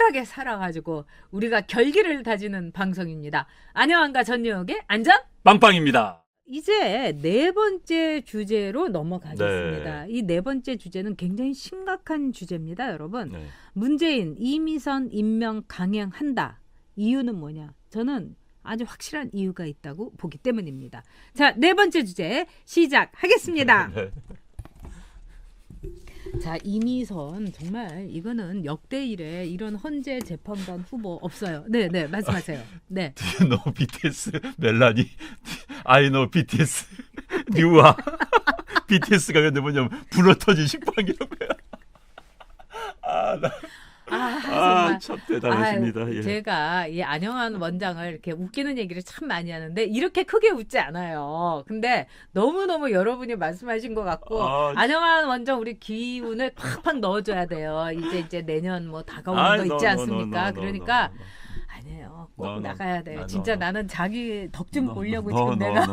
쿨하게 살아가지고 우리가 결기를 다지는 방송입니다. 안녕한가 전유옥의 안전 빵빵입니다. 이제 네 번째 주제로 넘어가겠습니다. 네. 이 네 번째 주제는 굉장히 심각한 주제입니다, 여러분. 네. 문재인 이미선 임명 강행한다. 이유는 뭐냐? 저는 아주 확실한 이유가 있다고 보기 때문입니다. 자, 네 번째 주제 시작하겠습니다. 네. 자, 이미선 정말 이거는 역대 이래 이런 헌재 재판관 후보 없어요. 네, 말씀하세요. 네. Do you know BTS? 멜라니. I know BTS. 뉴아. BTS가 근데 뭐냐면 불어터진 식빵이라고요. 정말. 참 대단하십니다. 예. 제가 이 안영환 원장을 이렇게 웃기는 얘기를 참 많이 하는데 이렇게 크게 웃지 않아요. 근데 너무너무 여러분이 말씀하신 것 같고 안영환 원장 우리 기운을 팍팍 넣어줘야 돼요. 이제 내년 뭐 다가오는 거 있지 않습니까? 그러니까 아니에요. 꼭 나가야 돼요. 진짜 나는 자기 덕 좀 보려고 지금 내가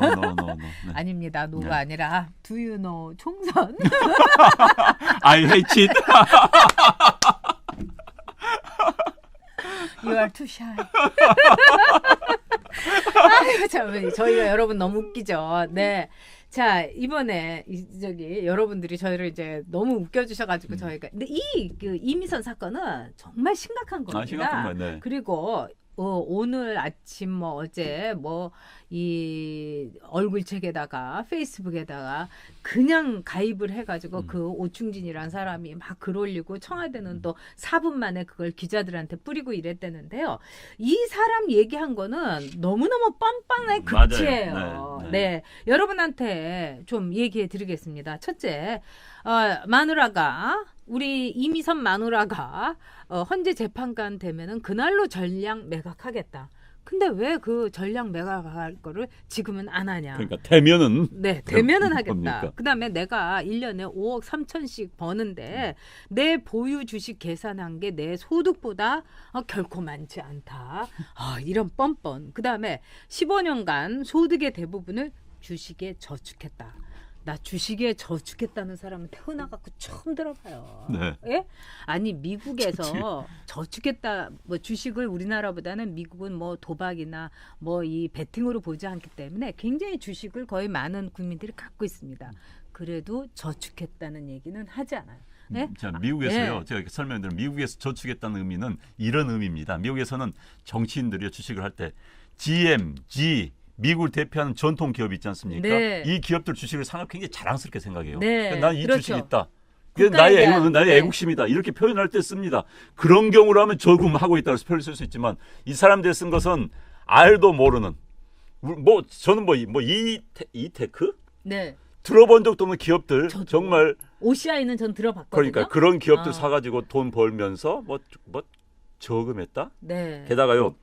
아닙니다. 노가 아니라 Do you know 총선? I hate it. You are too shy. 아이고 참 저희가 여러분 너무 웃기죠. 네. 자, 이번에 여러분들이 저희를 이제 너무 웃겨주셔가지고 저희가 근데 그 이미선 사건은 정말 심각한 겁니다. 심각한 거, 네. 그리고 오늘 아침 뭐 어제 뭐 이 얼굴책에다가 페이스북에다가 그냥 가입을 해가지고 그 오충진이란 사람이 막 글 올리고 청와대는 또 4분 만에 그걸 기자들한테 뿌리고 이랬다는데요. 이 사람 얘기한 거는 너무너무 뻔뻔의 극치예요. 네. 여러분한테 좀 얘기해 드리겠습니다. 첫째, 마누라가 우리 이미선 마누라가 헌재 재판관 되면은 그날로 전량 매각하겠다. 근데 왜 그 전량 매각할 거를 지금은 안 하냐? 그러니까 되면은 하겠다. 그다음에 내가 1년에 5억 3천씩 버는데 내 보유 주식 계산한 게 내 소득보다 결코 많지 않다. 이런 뻔뻔. 그다음에 15년간 소득의 대부분을 주식에 저축했다. 나 주식에 저축했다는 사람은 태어나갖고 처음 들어봐요. 네. 예? 아니 미국에서 저축했다 뭐 주식을 우리나라보다는 미국은 뭐 도박이나 뭐 이 베팅으로 보지 않기 때문에 굉장히 주식을 거의 많은 국민들이 갖고 있습니다. 그래도 저축했다는 얘기는 하지 않아요. 네? 자, 미국에서요. 제가 설명드리면 미국에서 저축했다는 의미는 이런 의미입니다. 미국에서는 정치인들이 주식을 할 때 GM, G 미국을 대표하는 전통 기업 있지 않습니까? 네. 이 기업들 주식을 상을 굉장히 자랑스럽게 생각해요. 네. 난 이 그렇죠. 주식이 있다. 그게 나의 애국심이다. 이렇게 표현할 때 씁니다. 그런 경우로 하면 저금하고 있다고 표현을 쓸 수 있지만 이 사람들이 쓴 것은 알도 모르는 저는 이테크? 네. 들어본 적도 없는 기업들 정말 OCI는 전 들어봤거든요. 그러니까 그런 기업들 사가지고 돈 벌면서 뭐 저금했다. 네. 게다가요.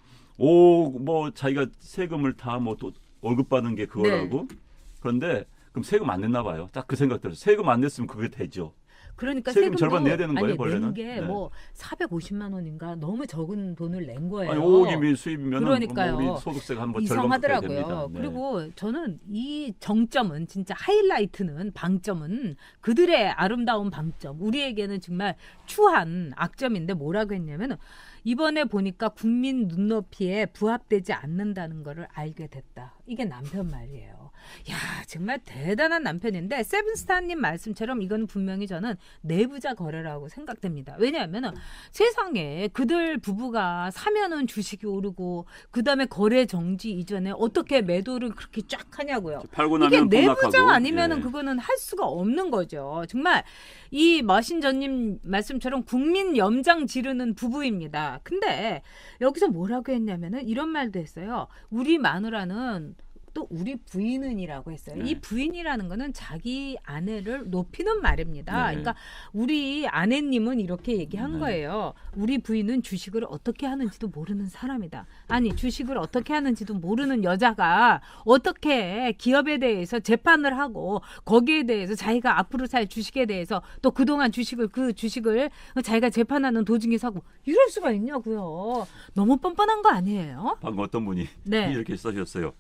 자기가 세금을 다 또 월급 받는 게 그거라고. 네. 그런데 그럼 세금 안 냈나 봐요. 딱 그 생각 들어서 세금 안 냈으면 그게 되죠. 그러니까 세금 절반 내야 되는 거예요, 원래는. 낸 게 뭐 450만 원인가 너무 적은 돈을 낸 거예요. 5억이면 수입이면 그러니까요. 우리 소득세가 한번 이상하더라고요. 네. 그리고 저는 이 정점은 진짜 하이라이트는 방점은 그들의 아름다운 방점. 우리에게는 정말 추한 악점인데 뭐라고 했냐면 이번에 보니까 국민 눈높이에 부합되지 않는다는 거를 알게 됐다. 이게 남편 말이에요. 야, 정말 대단한 남편인데 세븐스타님 말씀처럼 이건 분명히 저는 내부자 거래라고 생각됩니다. 왜냐하면 세상에 그들 부부가 사면은 주식이 오르고 그다음에 거래 정지 이전에 어떻게 매도를 그렇게 쫙 하냐고요. 팔고 나면 이게 내부자 아니면은 그거는 할 수가 없는 거죠. 정말 이 머신저님 말씀처럼 국민 염장 지르는 부부입니다. 근데 여기서 뭐라고 했냐면은 이런 말도 했어요. 우리 마누라는 또 우리 부인은이라고 했어요. 네. 이 부인이라는 거는 자기 아내를 높이는 말입니다. 네. 그러니까 우리 아내님은 이렇게 얘기한 거예요. 우리 부인은 주식을 어떻게 하는지도 모르는 사람이다. 아니 주식을 어떻게 하는지도 모르는 여자가 어떻게 기업에 대해서 재판을 하고 거기에 대해서 자기가 앞으로 살 주식에 대해서 또 그동안 그 주식을 자기가 재판하는 도중에 사고 이럴 수가 있냐고요. 너무 뻔뻔한 거 아니에요? 방금 어떤 분이 이렇게 써주셨어요.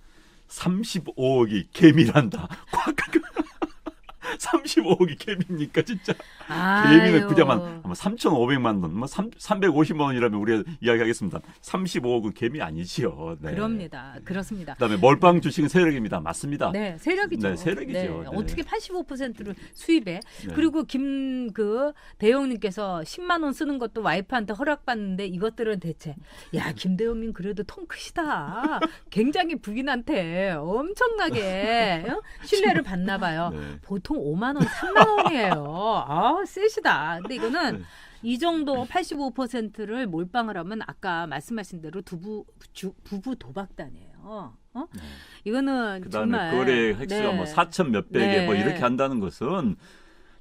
35억이 개미란다. 35억이 개미입니까 진짜? 아유. 개미는 그자만 아마 3,500만 원, 뭐 350만 원이라면 우리가 이야기하겠습니다. 35억은 개미 아니지요. 네. 그럽니다. 그렇습니다. 그다음에 몰빵 주식은 세력입니다. 맞습니다. 네, 세력이죠. 네, 세력이죠. 네. 네. 어떻게 85%를 수입해? 네. 그리고 대용님께서 10만 원 쓰는 것도 와이프한테 허락받는데 이것들은 대체 김 대용님 그래도 통 크시다. 굉장히 부인한테 엄청나게 신뢰를 받나 봐요. 네. 보통 5만 원, 3만 원이에요. 아, 세시다. 근데 이거는 네. 이 정도 85%를 몰빵을 하면 아까 말씀하신 대로 부부 도박단이에요. 네. 이거는 그다음에 정말 거래 횟수가 뭐 4천 몇백에 네. 뭐 이렇게 한다는 것은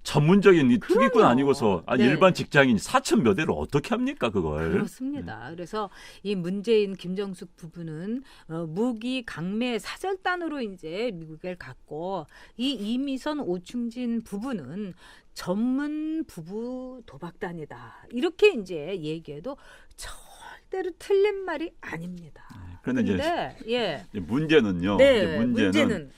전문적인 이 투기꾼 그럼요. 아니고서 네. 일반 직장인 4천 몇 회를 어떻게 합니까 그걸? 그렇습니다. 그래서 이 문재인 김정숙 부부는 무기 강매 사절단으로 이제 미국에 갔고 이 이미선 오충진 부부는 전문 부부 도박단이다. 이렇게 이제 얘기해도 절대로 틀린 말이 아닙니다. 그런데 근데 이제 문제는요. 네, 이제 문제는 문제는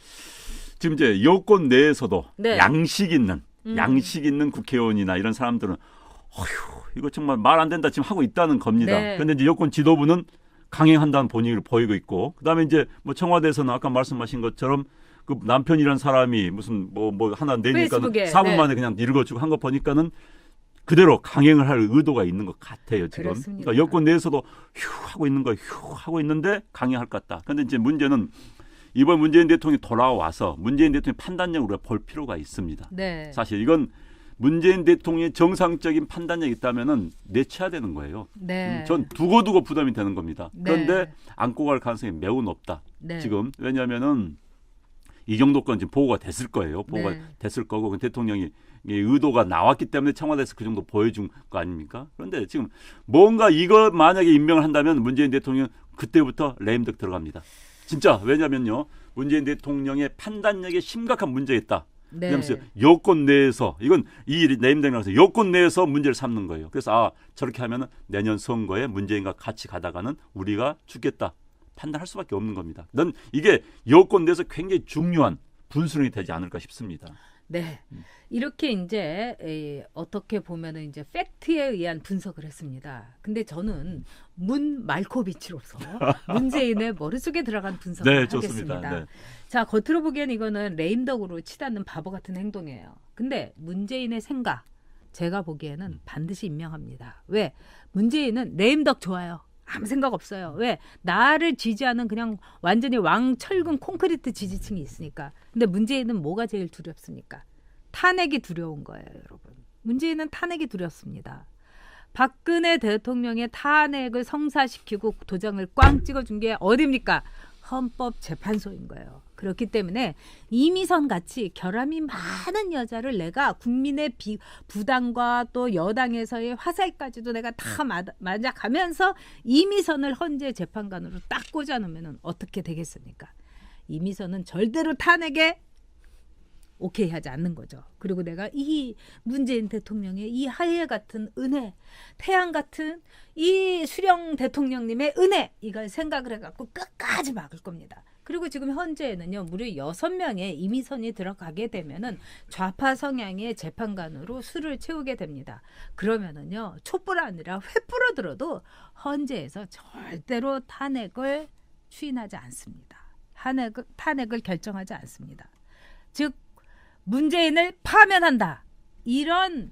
지금 이제 여권 내에서도 네. 양식 있는 국회의원이나 이런 사람들은 어휴 이거 정말 말 안 된다 지금 하고 있다는 겁니다. 네. 그런데 이제 여권 지도부는 강행한다는 본의를 보이고 있고, 그다음에 이제 뭐 청와대에서는 아까 말씀하신 것처럼 그 남편이란 사람이 무슨 뭐 하나 내니까 페이스북에, 4분 네. 만에 그냥 읽어주고 한 거 보니까는 그대로 강행을 할 의도가 있는 것 같아요 지금. 그렇습니다. 그러니까 여권 내에서도 휴 하고 있는 거 휴 하고 있는데 강행할 것 같다. 그런데 이제 문제는 이번 문재인 대통령이 돌아와서 문재인 대통령의 판단력을 우리가 볼 필요가 있습니다. 네. 사실 이건 문재인 대통령의 정상적인 판단력이 있다면은 내쳐야 되는 거예요. 네. 전 두고두고 부담이 되는 겁니다. 그런데 네. 안고 갈 가능성이 매우 높다. 네. 지금 왜냐하면은 이 정도 건 지금 보고가 됐을 거예요. 보고가 네. 됐을 거고 그 대통령이 의도가 나왔기 때문에 청와대에서 그 정도 보여준 거 아닙니까? 그런데 지금 뭔가 이거 만약에 임명을 한다면 문재인 대통령 그때부터 레임덕 들어갑니다. 진짜 왜냐면요 문재인 대통령의 판단력에 심각한 문제가 있다. 네. 그러면서 여권 내에서 이건 이 레임덕이라서 여권 내에서 문제를 삼는 거예요. 그래서 저렇게 하면은 내년 선거에 문재인과 같이 가다가는 우리가 죽겠다. 판단할 수밖에 없는 겁니다. 넌 이게 여권 내에서 굉장히 중요한 분수령이 되지 않을까 싶습니다. 네. 이렇게 이제 어떻게 보면은 이제 팩트에 의한 분석을 했습니다. 근데 저는 문 말코비치로서 문재인의 머릿속에 들어간 분석을 네, 하겠습니다. 좋습니다. 네. 자, 겉으로 보기엔 이거는 레임덕으로 치닫는 바보 같은 행동이에요. 근데 문재인의 생각, 제가 보기에는 반드시 임명합니다. 왜? 문재인은 레임덕 좋아요. 아무 생각 없어요. 왜? 나를 지지하는 그냥 완전히 왕철근 콘크리트 지지층이 있으니까. 근데 문재인은 뭐가 제일 두렵습니까? 탄핵이 두려운 거예요, 여러분. 문재인은 탄핵이 두렵습니다. 박근혜 대통령의 탄핵을 성사시키고 도장을 꽝 찍어준 게 어디입니까? 헌법재판소인 거예요. 그렇기 때문에 이미선 같이 결함이 많은 여자를 내가 국민의 부당과 또 여당에서의 화살까지도 내가 다 맞아가면서 이미선을 헌재 재판관으로 딱 꽂아놓으면 어떻게 되겠습니까? 이미선은 절대로 탄핵에 오케이 하지 않는 거죠. 그리고 내가 이 문재인 대통령의 이 하예 같은 은혜, 태양 같은 이 수령 대통령님의 은혜, 이걸 생각을 해갖고 끝까지 막을 겁니다. 그리고 지금 현재는요, 무려 6명의 이미선이 들어가게 되면은 좌파 성향의 재판관으로 수를 채우게 됩니다. 그러면은요, 촛불 아니라 횃불로 들어도 헌재에서 절대로 탄핵을 추인하지 않습니다. 탄핵을 결정하지 않습니다. 즉, 문재인을 파면한다. 이런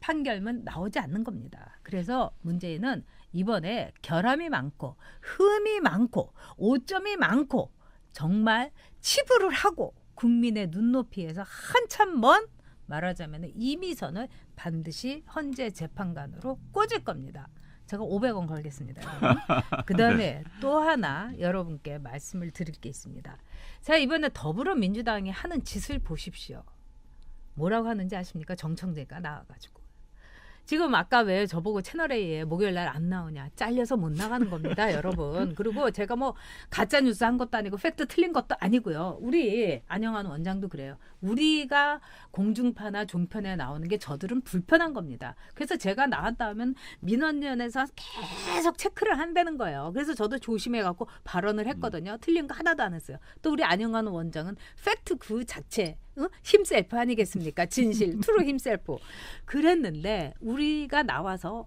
판결문 나오지 않는 겁니다. 그래서 문재인은 이번에 결함이 많고 흠이 많고 오점이 많고 정말 치부를 하고 국민의 눈높이에서 한참 먼 말하자면 이미선을 반드시 헌재 재판관으로 꽂을 겁니다. 제가 500원 걸겠습니다. 그 다음에 네. 또 하나 여러분께 말씀을 드릴 게 있습니다. 자, 이번에 더불어민주당이 하는 짓을 보십시오. 뭐라고 하는지 아십니까? 정청래가 나와가지고 지금 아까 왜 저보고 채널A에 목요일 날 안 나오냐. 잘려서 못 나가는 겁니다, 여러분. 그리고 제가 뭐 가짜 뉴스 한 것도 아니고 팩트 틀린 것도 아니고요. 우리 안영환 원장도 그래요. 우리가 공중파나 종편에 나오는 게 저들은 불편한 겁니다. 그래서 제가 나왔다 하면 민원연에서 계속 체크를 한다는 거예요. 그래서 저도 조심해갖고 발언을 했거든요. 틀린 거 하나도 안 했어요. 또 우리 안영환 원장은 팩트 그 자체 힘셀프 아니겠습니까? 진실, 트루 힘셀프. 그랬는데 우리가 나와서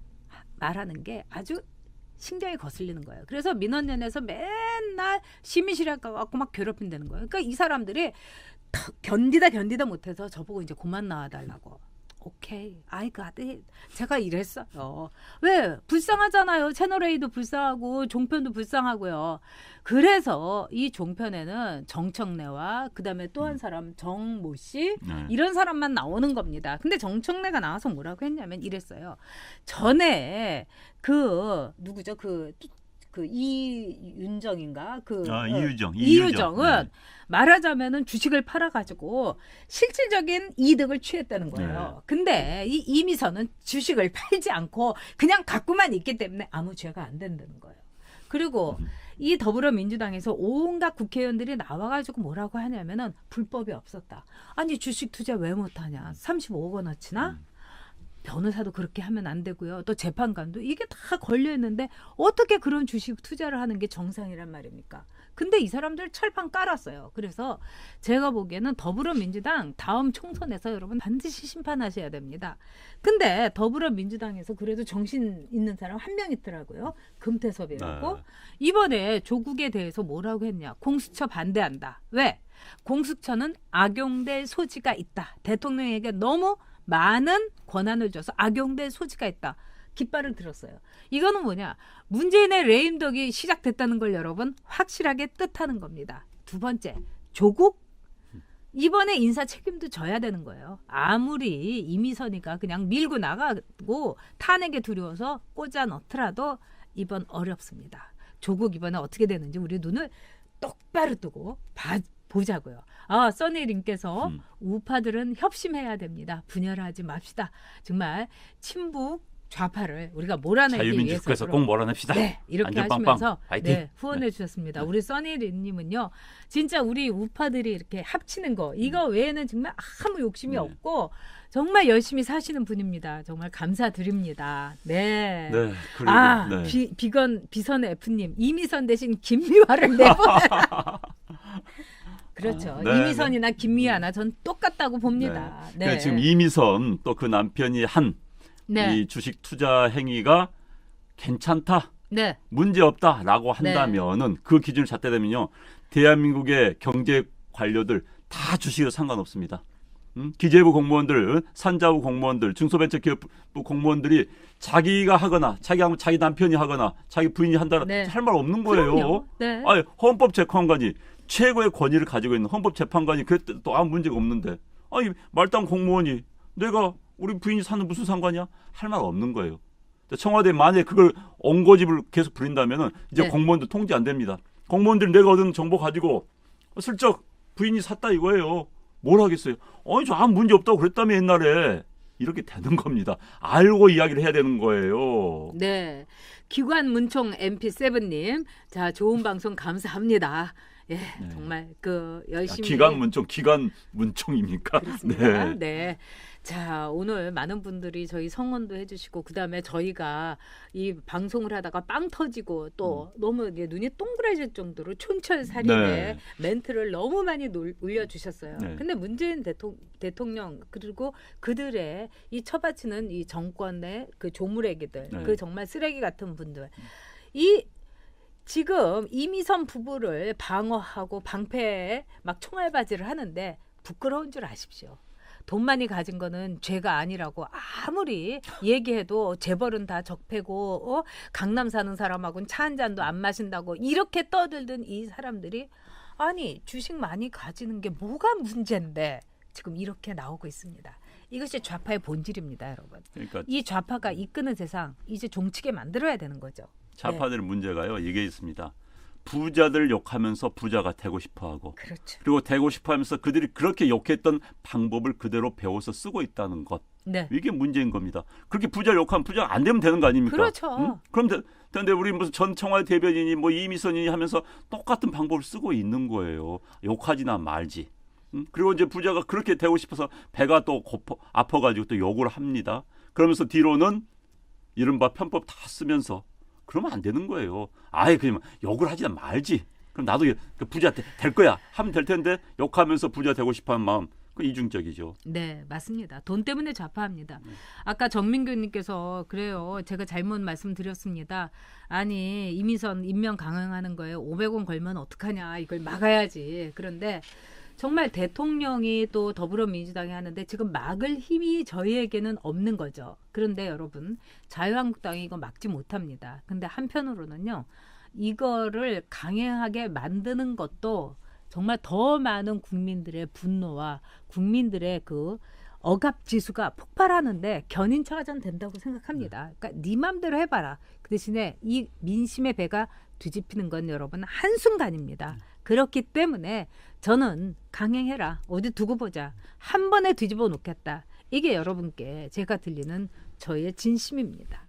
말하는 게 아주 신경이 거슬리는 거예요. 그래서 민원연에서 맨날 심의실에 가갖고 막 괴롭힌다는 거예요. 그러니까 이 사람들이 견디다 못해서 저보고 이제 그만 나와달라고. 오케이, 아이 가드 제가 이랬어요. 왜? 불쌍하잖아요. 채널A도 불쌍하고 종편도 불쌍하고요. 그래서 이 종편에는 정청래와 그다음에 또 한 사람 정모 씨 이런 사람만 나오는 겁니다. 근데 정청래가 나와서 뭐라고 했냐면 이랬어요. 전에 그 누구죠? 그 이윤정인가? 이유정은 네. 말하자면은 주식을 팔아가지고 실질적인 이득을 취했다는 거예요. 네. 근데 이 이미선은 주식을 팔지 않고 그냥 갖고만 있기 때문에 아무 죄가 안 된다는 거예요. 그리고 이 더불어민주당에서 온갖 국회의원들이 나와가지고 뭐라고 하냐면은 불법이 없었다. 아니 주식 투자 왜 못하냐? 35억 원어치나? 변호사도 그렇게 하면 안 되고요. 또 재판관도 이게 다 걸려 있는데 어떻게 그런 주식 투자를 하는 게 정상이란 말입니까? 근데 이 사람들 철판 깔았어요. 그래서 제가 보기에는 더불어민주당 다음 총선에서 여러분 반드시 심판하셔야 됩니다. 근데 더불어민주당에서 그래도 정신 있는 사람 한 명 있더라고요. 금태섭이라고. 이번에 조국에 대해서 뭐라고 했냐. 공수처 반대한다. 왜? 공수처는 악용될 소지가 있다. 대통령에게 너무 많은 권한을 줘서 악용될 소지가 있다. 깃발을 들었어요. 이거는 뭐냐? 문재인의 레임덕이 시작됐다는 걸 여러분 확실하게 뜻하는 겁니다. 두 번째, 조국? 이번에 인사 책임도 져야 되는 거예요. 아무리 이미선이가 그냥 밀고 나가고 탄핵에 두려워서 꽂아 넣더라도 이번 어렵습니다. 조국 이번에 어떻게 되는지 우리 눈을 똑바로 뜨고 보자고요. 아, 써니님께서 우파들은 협심해야 됩니다. 분열하지 맙시다. 정말 친북 좌파를 우리가 몰아내기 자유민주국가에서 위해서 꼭 몰아냅시다. 네, 이렇게 안전빵빵. 하시면서 파이팅. 후원해 주셨습니다. 우리 써니님은요, 진짜 우리 우파들이 이렇게 합치는 거 이거 외에는 정말 아무 욕심이 없고 정말 열심히 사시는 분입니다. 정말 감사드립니다. 네. 네. 그리고 비선 F님 이미선 대신 김미화를 내보내라. 그렇죠. 네, 이미선이나 김미아나 전 똑같다고 봅니다. 네. 네. 지금 이미선 또 그 남편이 한 이 주식 투자 행위가 괜찮다, 네. 문제 없다라고 한다면은 그 기준을 잣대되면요, 대한민국의 경제 관료들 다 주식으로 상관없습니다. 기재부 공무원들, 산자부 공무원들, 중소벤처기업부 공무원들이 자기가 하거나 자기 남편이 하거나 자기 부인이 한다라 할 말 없는 거예요. 네. 아니, 헌법재판관이 최고의 권위를 가지고 있는 헌법재판관이 그랬을 또 아무 문제가 없는데, 아니 말단 공무원이 내가 우리 부인이 사는 무슨 상관이야? 할 말 없는 거예요. 청와대 만약에 그걸 엉거집을 계속 부린다면은 이제 공무원들 통제 안 됩니다. 공무원들이 내가 얻은 정보 가지고 슬쩍 부인이 샀다 이거예요. 뭘 하겠어요? 아니 저 아무 문제 없다고 그랬다며 옛날에. 이렇게 되는 겁니다. 알고 이야기를 해야 되는 거예요. 네. 기관 문총 MP7님. 자, 좋은 방송 감사합니다. 예, 네. 정말 열심히 기관 문총입니까? 그렇습니다. 네. 네. 자, 오늘 많은 분들이 저희 성원도 해주시고 그다음에 저희가 이 방송을 하다가 빵 터지고 또 너무 눈이 동그라질 정도로 촌철살인의 멘트를 너무 많이 올려주셨어요. 근데 문재인 대통령 그리고 그들의 이 처바치는 이 정권의 그 조물애기들, 그 정말 쓰레기 같은 분들, 지금 이미선 부부를 방어하고 방패에 막 총알바지를 하는데 부끄러운 줄 아십시오. 돈 많이 가진 거는 죄가 아니라고 아무리 얘기해도 재벌은 다 적폐고 강남 사는 사람하고는 차 한 잔도 안 마신다고 이렇게 떠들던 이 사람들이 아니 주식 많이 가지는 게 뭐가 문제인데 지금 이렇게 나오고 있습니다. 이것이 좌파의 본질입니다, 여러분. 그러니까 이 좌파가 이끄는 세상 이제 종치게 만들어야 되는 거죠. 좌파들 문제가요. 이게 있습니다. 부자들 욕하면서 부자가 되고 싶어하고, 그렇죠. 그리고 되고 싶어하면서 그들이 그렇게 욕했던 방법을 그대로 배워서 쓰고 있다는 것. 네. 이게 문제인 겁니다. 그렇게 부자를 욕하면 부자가 안 되면 되는 거 아닙니까? 그렇죠. 응? 그럼 근데 우리 무슨 전 청와대 대변인이 뭐 이미선이 하면서 똑같은 방법을 쓰고 있는 거예요. 욕하지나 말지. 응? 그리고 이제 부자가 그렇게 되고 싶어서 배가 또 아파가지고 또 욕을 합니다. 그러면서 뒤로는 이른바 편법 다 쓰면서 그러면 안 되는 거예요. 아예 그냥 욕을 하지나 말지. 그럼 나도 부자 될 거야 하면 될 텐데 욕하면서 부자 되고 싶어하는 마음 그 이중적이죠. 네, 맞습니다. 돈 때문에 좌파합니다. 아까 정민규님께서 그래요. 제가 잘못 말씀드렸습니다. 아니 이미선 임명 강행하는 거에 500원 걸면 어떡하냐. 이걸 막아야지. 그런데 정말 대통령이 또 더불어민주당이 하는데 지금 막을 힘이 저희에게는 없는 거죠. 그런데 여러분 자유한국당이 이거 막지 못합니다. 근데 한편으로는요. 이거를 강행하게 만드는 것도 정말 더 많은 국민들의 분노와 국민들의 그 억압 지수가 폭발하는데 견인차가 전 된다고 생각합니다. 그러니까 네 맘대로 해봐라. 그 대신에 이 민심의 배가 뒤집히는 건 여러분 한순간입니다. 그렇기 때문에 저는 강행해라. 어디 두고 보자. 한 번에 뒤집어 놓겠다. 이게 여러분께 제가 들리는 저의 진심입니다.